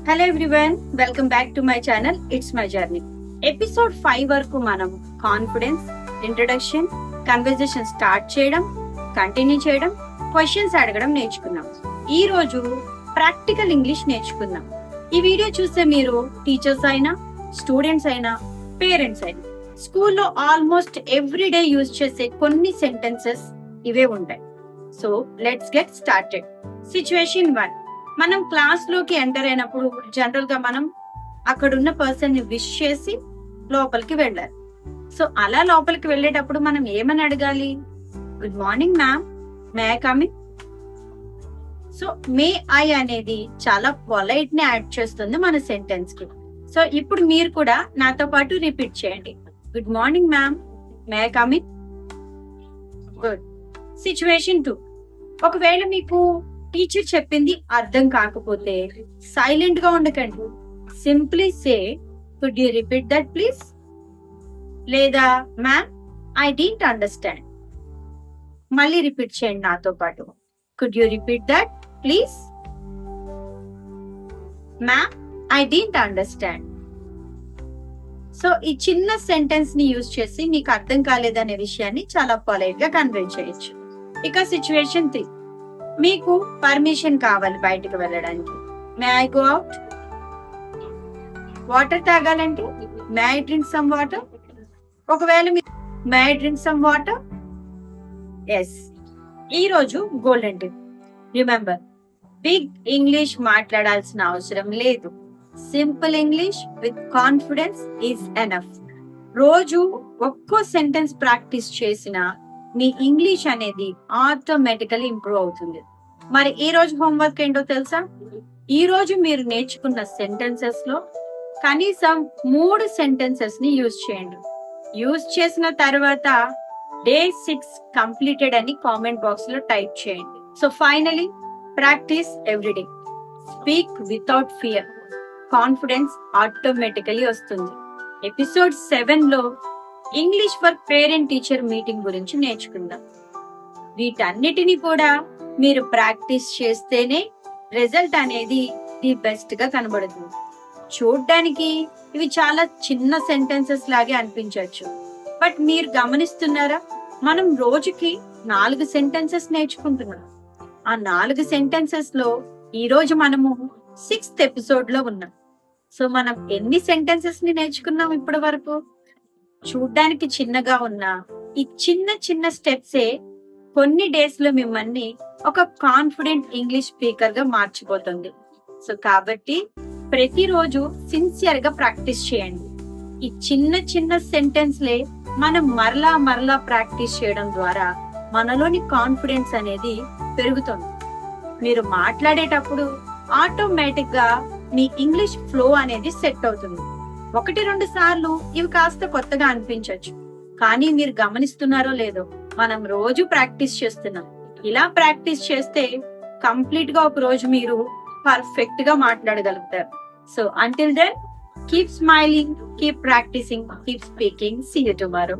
Hello everyone, welcome back to my channel. It's my journey. Episode 5 వరకు మనం confidence, introduction, conversation start చేయడం, continue చేయడం, questions అడగడం నేర్చుకున్నాం. ఈ రోజు ప్రాక్టికల్ ఇంగ్లీష్ నేర్చుకుందాం. ఈ వీడియో చూస్తే మీరు టీచర్స్ అయినా, స్టూడెంట్స్ అయినా, పేరెంట్స్ అయినా స్కూల్లో ఆల్మోస్ట్ ఎవ్రీడే యూజ్ చేసే కొన్ని సెంటెన్సెస్ ఇవే ఉంటాయి. So let's get started. Situation 1. మనం క్లాస్ లోకి ఎంటర్ అయినప్పుడు జనరల్ గా మనం అక్కడున్న పర్సన్ ని విష్ చేసి లోపలికి వెళ్ళాలి. సో అలా లోపలికి వెళ్ళేటప్పుడు మనం ఏమని అడగాలి? Good morning ma'am, may I come in? So may I అనేది చాలా పొలైట్ ని యాడ్ చేస్తుంది మన సెంటెన్స్ కి. సో ఇప్పుడు మీరు కూడా నాతో పాటు రిపీట్ చేయండి. Good morning ma'am, may I come in? Good. Situation 2. ఒకవేళ మీకు టీచర్ చెప్పింది అర్థం కాకపోతే సైలెంట్ గా ఉండకండి. Simply say, could you repeat that please? లేదా మ్యామ్, ఐ డిడ్ంట్ అండర్స్టాండ్. మళ్ళీ రిపీట్ చేయండి నాతో పాటు. Could you repeat that please? Ma'am, I didn't understand. So ఈ చిన్న సెంటెన్స్ ని యూజ్ చేసి మీకు అర్థం కాలేదనే విషయాన్ని చాలా పొలైట్ గా కన్వే చేయొచ్చు. ఇక సిచ్యువేషన్ 3. మీకు పర్మిషన్ కావాలి బయటకు వెళ్ళడానికి. May I go out? Water తాగాలంటే may I drink some water? ఒకవేళ may I drink some water? Yes. ఈ రోజు golden tip. Remember, big English మాట్లాడాల్సిన అవసరం లేదు. Simple English with confidence is enough. రోజు ఒక్కో సెంటెన్స్ ప్రాక్టీస్ చేసిన మీ ఇంగ్లీష్ అనేది ఆటోమేటికల్లీ ఇంప్రూవ్ అవుతుంది. మరి ఈ రోజు హోంవర్క్ ఏంటో తెలుసా? ఈ రోజు మీరు నేర్చుకున్న సెంటెన్సెస్ లో కనీసం 3 సెంటెన్సెస్ ని యూజ్ చేయండి. యూజ్ చేసిన తర్వాత డే 6 కంప్లీటెడ్ అని కామెంట్ బాక్స్ లో టైప్ చేయండి. So finally, practice everyday. Speak without fear. Confidence automatically వస్తుంది. ఎపిసోడ్ 7 లో English for parent teacher meeting గురించి నేర్చుకుందాం. వీటన్నిటిని కూడా మీరు ప్రాక్టీస్ చేస్తేనే రిజల్ట్ అనేది ది బెస్ట్ గా కనబడుతుంది. చూడ్డానికి ఇవి చాలా చిన్న సెంటెన్సెస్ లాగే అనిపించవచ్చు, బట్ మీరు గమనిస్తున్నారా? మనం రోజుకి 4 సెంటెన్సెస్ నేర్చుకుంటున్నాం. ఆ 4 సెంటెన్సెస్ లో ఈ రోజు మనము 6th ఎపిసోడ్ లో ఉన్నాం. సో మనం ఎన్ని సెంటెన్సెస్ ని నేర్చుకున్నాం ఇప్పటి వరకు? చూడ్డానికి చిన్నగా ఉన్న ఈ చిన్న చిన్న స్టెప్సే కొన్ని డేస్ లో మిమ్మల్ని ఒక కాన్ఫిడెంట్ ఇంగ్లీష్ స్పీకర్ గా మార్చిపోతుంది. సో కాబట్టి ప్రతిరోజు సిన్సియర్ గా ప్రాక్టీస్ చేయండి. ఈ చిన్న చిన్న సెంటెన్స్లే మనం మరలా ప్రాక్టీస్ చేయడం ద్వారా మనలోని కాన్ఫిడెన్స్ అనేది పెరుగుతుంది. మీరు మాట్లాడేటప్పుడు ఆటోమేటిక్ గా మీ ఇంగ్లీష్ ఫ్లో అనేది సెట్ అవుతుంది. 1-2 సార్లు ఇవి కాస్త కొత్తగా అనిపించవచ్చు, కానీ మీరు గమనిస్తున్నారో లేదో, మనం రోజు ప్రాక్టీస్ చేస్తున్నాం. ఇలా ప్రాక్టీస్ చేస్తే కంప్లీట్ గా ఒక రోజు మీరు పర్ఫెక్ట్ గా మాట్లాడగలుగుతారు. So until then, keep smiling, keep practising, keep speaking. See you tomorrow.